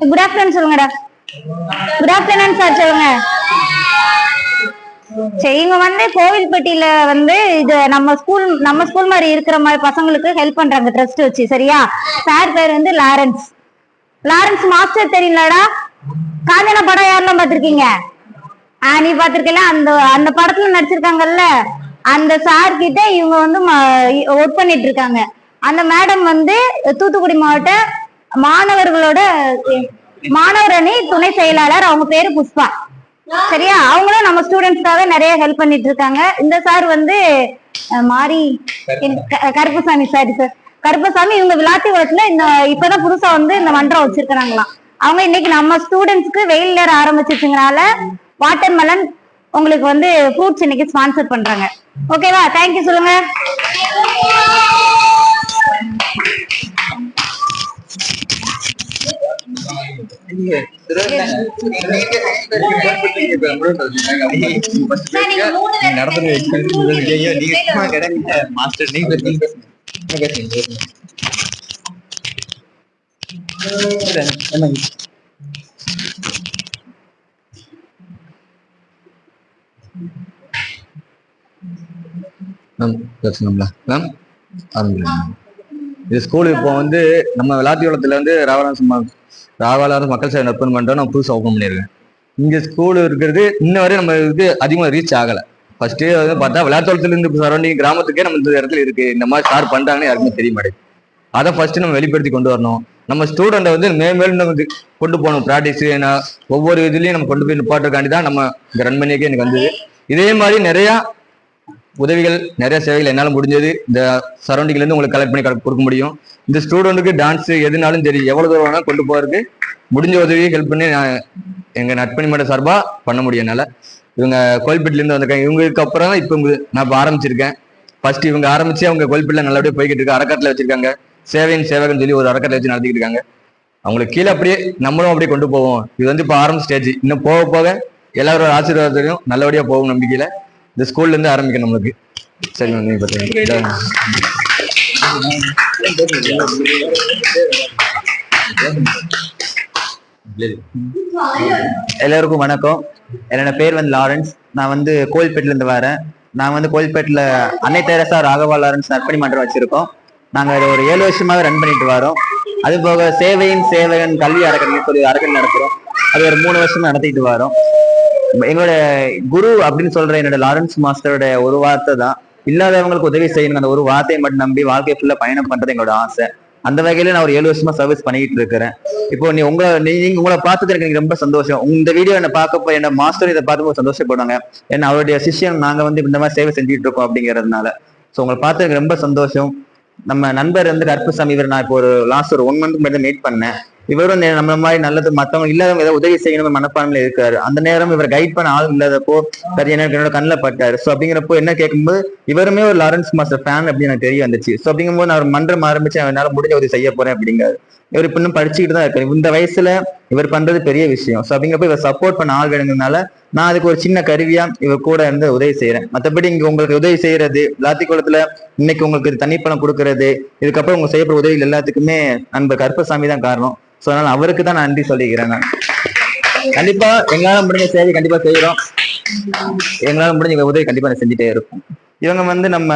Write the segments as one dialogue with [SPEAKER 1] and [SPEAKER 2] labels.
[SPEAKER 1] Good afternoon சொல்லுங்கடா. Good afternoon sir சொல்லுங்க. சரி, இவங்க வந்து கோவில்பட்டியில வந்து இது நம்ம ஸ்கூல் மாதிரி இருக்கிற மாதிரி பசங்களுக்கு ஹெல்ப் பண்றாங்க ட்ரஸ்ட் வச்சு. சரியா? சார் பேர் வந்து லாரன்ஸ். லாரன்ஸ் மாஸ்டர் தெரியலடா? காஞ்சனா படம் யாரெல்லாம் பாத்திருக்கீங்க? நீ பாத்திருக்கல? அந்த அந்த படத்துல நடிச்சிருக்காங்கல்ல, அந்த சார் கிட்ட இவங்க வந்து ஒர்க் பண்ணிட்டு இருக்காங்க. அந்த மேடம் வந்து தூத்துக்குடி மாவட்ட மாணவர் அணி துணை செயலாளர். அவங்க பேரு புஷ்பா. சரியா? அவங்களும் நம்ம ஸ்டூடெண்ட்ஸ்க்காக நிறைய ஹெல்ப் பண்ணிட்டு இருக்காங்க. இந்த சார் வந்து மாரி கருப்பசாமி. Sorry sir, Karuppasamy. இவங்க விளாத்திகுளத்துல இப்பதான் புதுசா வந்து இந்த மன்றம் வச்சிருக்கிறாங்களாம். அவங்க இன்னைக்கு நம்ம ஸ்டூடெண்ட்ஸ்க்கு வெயில் நேரம் ஆரம்பிச்சிருச்சுங்கனால வாட்டர் மெலன் உங்களுக்கு வந்து ஃப்ரூட்ஸ் இன்னைக்கு ஸ்பான்சர் பண்றாங்க. ஓகேவா? தேங்க்யூ சொல்லுங்க.
[SPEAKER 2] இது ஸ்கூலு இப்போ வந்து நம்ம விளாத்திகுளத்துல வந்து ராவலாரன்ஸ் மக்கள் சேவை நற்பணி மன்றம் நான் புதுசாக ஓப்பன் பண்ணியிருக்கேன். இங்கே ஸ்கூலு இருக்கிறது இன்ன வரை நம்ம இது அதிகமாக ரீச் ஆகலை. ஃபர்ஸ்டே வந்து பார்த்தா விளாத்திகுளத்துலேருந்து சரௌண்டிங் கிராமத்துக்கே நம்ம இந்த இடத்துல இருக்கு, இந்த மாதிரி ஸ்டார்ட் பண்ணுறாங்கன்னு யாருக்குமே தெரிய மாட்டேங்குது. அதை ஃபர்ஸ்ட் நம்ம வெளிப்படுத்தி கொண்டு வரணும். நம்ம ஸ்டூடெண்ட்டை வந்து மேலும் நமக்கு கொண்டு போகணும். ப்ராக்டிஸ் ஒவ்வொரு இதுலையும் நம்ம கொண்டு போய் நிப்பாட்டுறதுக்காண்டி தான் நம்ம இங்கே ரன் பண்ணியிருக்கே எனக்கு வந்தது. இதே மாதிரி நிறையா உதவிகள், நிறைய சேவைகள் என்னால் முடிஞ்சது இந்த சரௌண்டிங்லேருந்து உங்களுக்கு கலெக்ட் பண்ணி கொடுக்க முடியும். இந்த ஸ்டூடெண்ட்டுக்கு டான்ஸ் எதுனாலும் சரி, எவ்வளோ தூரம் வேணால் கொண்டு போகிறதுக்கு முடிஞ்ச உதவியை ஹெல்ப் பண்ணி நான் எங்கள் நற்பணி மன்ற சார்பாக பண்ண முடியும் என்னால். இவங்க கோயில்பேட்டிலேருந்து வந்திருக்காங்க. இவங்களுக்கு அப்புறம் தான் இப்போ நான் இப்போ ஆரம்பிச்சிருக்கேன். ஃபர்ஸ்ட் இவங்க ஆரம்பிச்சு அவங்க கோயில்பேட்டில் நல்லபடியாக போய்கிட்டு இருக்காங்க. அறக்கட்டில் வச்சிருக்காங்க, சேவகன் சொல்லி ஒரு அறக்கட்டளை வச்சு நடத்திக்கிட்டு இருக்காங்க. அவங்களுக்கு கீழே அப்படியே நம்மளும் அப்படியே கொண்டு போவோம். இது வந்து இப்போ ஆரம்ப ஸ்டேஜ். இன்னும் போக போக எல்லாரோட ஆசீர்வாதத்தையும் நல்லபடியாக போகும் நம்பிக்கையில் இந்த ஸ்கூல்ல இருந்து ஆரம்பிக்கணும் நம்மளுக்கு. சரி, நீங்க பாத்தீங்க.
[SPEAKER 3] எல்லாருக்கும் வணக்கம். என்னோட பேர் வந்து லாரன்ஸ். நான் வந்து கோயில்பேட்டில இருந்து வரேன். நான் வந்து கோயில்பேட்டில் அன்னை தெரசா ராகவா லாரன்ஸ் நற்பணி மன்றம் வச்சிருக்கோம். நாங்கள் ஒரு 7 வருஷமாக ரன் பண்ணிட்டு வரோம். அது போக சேவகன் கல்வி அறக்கட்டளை ஒரு அறக்கட்டளை நடத்துறோம். அது ஒரு 3 வருஷமா நடத்திட்டு வரோம். எங்களோட குரு அப்படின்னு சொல்ற என்னோட லாரன்ஸ் மாஸ்டரோட ஒரு வார்த்தை தான், இல்லாதவங்களுக்கு உதவி செய்யணும். அந்த ஒரு வார்த்தையை மட்டும் நம்பி வாழ்க்கை ஃபுல்லா பயணம் பண்றது எங்களோட ஆசை. அந்த வகையில நான் ஒரு 7 வருஷமா சர்வீஸ் பண்ணிட்டு இருக்கிறேன். இப்போ நீங்க உங்களை பார்த்தது எனக்கு ரொம்ப சந்தோஷம். இந்த வீடியோ என்ன பார்க்கப்போ என்ன மாஸ்டர் இதை பார்த்து சந்தோஷப்படுவாங்க. ஏன்னா அவருடைய சிஷ்யன் நாங்க வந்து இந்த மாதிரி சேவை செஞ்சுட்டு இருக்கோம் அப்படிங்கிறதுனால. ஸோ உங்களை பார்த்து எனக்கு ரொம்ப சந்தோஷம். நம்ம நண்பர் வந்து கருப்பசாமி, இவர் நான் இப்போ ஒரு லாஸ்ட் ஒரு 1 மந்த் மட்டும் மீட் பண்ணேன். இவரும் நம்ம மாதிரி நல்லது மற்றவங்க இல்லாதவங்க ஏதாவது உதவி செய்யணும் மனப்பான்மையில இருக்காரு. அந்த நேரம் இவர் கைட் பண்ண ஆள் இல்லாதப்போ சரி எனக்கு என்னோட கண்ணில் பட்டாரு. ஸோ அப்படிங்கிறப்போ என்ன கேட்கும்போது இவருமே ஒரு லாரன்ஸ் மாஸ்டர் ஃபேன் அப்படின்னு எனக்கு தெரிய வந்துச்சு. ஸோ அப்படிங்கும்போது நான் ஒரு மன்றம் ஆரம்பிச்சு என்னால் முடிஞ்ச உதவி செய்ய போறேன் அப்படிங்காரு. இவர் இப்ப இன்னும் படிச்சுக்கிட்டு தான் இருக்காரு. இந்த வயசுல இவர் பண்றது பெரிய விஷயம். ஸோ அப்படிங்கிறப்ப இவர் சப்போர்ட் பண்ண ஆள் வேணுங்கிறதுனால நான் அதுக்கு ஒரு சின்ன கருவியா இவர் கூட இருந்து உதவி செய்யறேன். மற்றபடி இங்க உங்களுக்கு உதவி செய்யறது, விளாத்திக்குளத்துல இன்னைக்கு உங்களுக்கு தண்ணிப்பணம் கொடுக்கறது, இதுக்கப்புறம் உங்க செய்யப்படுற உதவிகள் எல்லாத்துக்குமே நண்பர் கருப்பசாமி தான் காரணம். ஸோ அதனால அவருக்கு தான் நான் நன்றி சொல்லிக்கிறேன். நான் கண்டிப்பா எங்களால முடிஞ்ச சேவை கண்டிப்பா செய்யறோம். எங்களால முடிஞ்ச உதவி கண்டிப்பா செஞ்சுட்டே இருக்கும். இவங்க வந்து நம்ம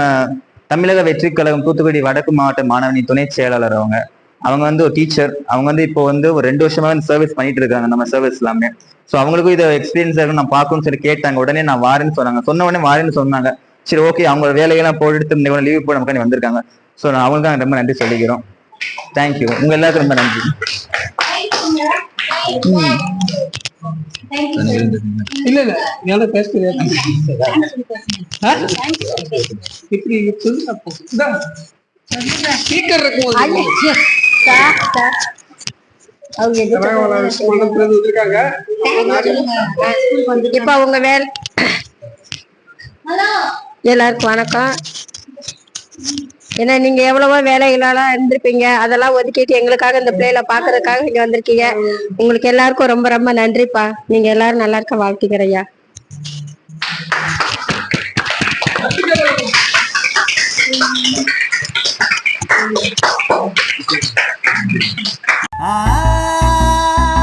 [SPEAKER 3] தமிழக வெற்றி கழகம் தூத்துக்குடி வடக்கு மாவட்ட மாணவனி துணை செயலாளர். அவங்க வந்து ஒரு டீச்சர். அவங்க வந்து இப்போ வந்து ஒரு 2 வருஷமா சர்வீஸ் பண்ணிட்டு இருக்காங்க நம்ம சர்வீஸ் எல்லாமே. ஸோ அவங்களுக்கும் இதை எக்ஸ்பீரியன்ஸ் இருக்கும் நான் பார்க்கணும்னு சொல்லி கேட்டாங்க. உடனே நான் வாரேன்னு சொன்னாங்க. சொன்ன உடனே வாரேன்னு சொன்னாங்க. சரி ஓகே, அவங்க வேலையெல்லாம் போட்டு லீவ் போட நமக்கு வந்திருக்காங்க. ஸோ நான் அவங்களுக்கு தான் ரொம்ப நன்றி சொல்லிக்கிறோம். தேங்க்யூ. உங்க எல்லாருக்கும் ரொம்ப நன்றி.
[SPEAKER 4] இல்ல இல்ல நீங்க பேச தெரியாது. இப்படி ஸ்பீக்கர் இருக்கும்.
[SPEAKER 5] இப்ப அவங்க வேலை. எல்லாருக்கும் வணக்கம். ஏன்னா நீங்க எவ்வளவோ வேலைகளாலாம் இருந்திருப்பீங்க, அதெல்லாம் ஒதுக்கிட்டு எங்களுக்காக இந்த பிள்ளைல பாக்குறதுக்காக இங்க வந்திருக்கீங்க. உங்களுக்கு எல்லாருக்கும் ரொம்ப ரொம்ப நன்றிப்பா. நீங்க எல்லாரும் நல்லா இருக்க வாழ்த்துக்கிறேயா.
[SPEAKER 6] Ah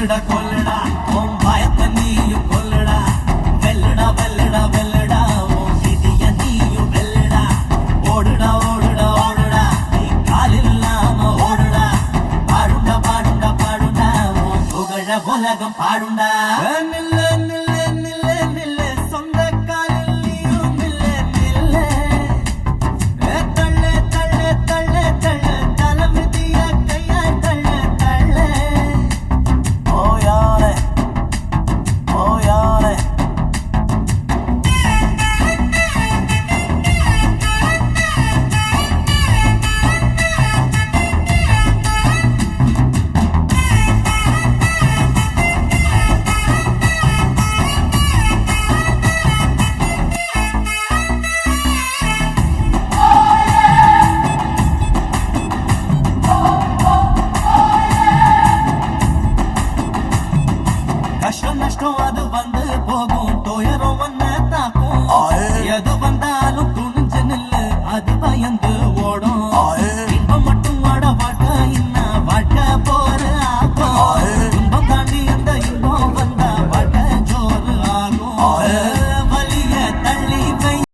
[SPEAKER 6] கொல்லுடா கொல்லுடா உன் பயத்தை நீயும் கொல்லுடா வெல்லுடா வெல்லுடா வெல்லுடா உன் விதிய நீயும் வெல்லுடா ஓடுடா ஓடுடா ஓடுடா நீ கால் இல்லாம ஓடுடா பாடுண்டா பாடுண்டா பாடுண்டா உன் புகழ உலகம் பாடுண்டா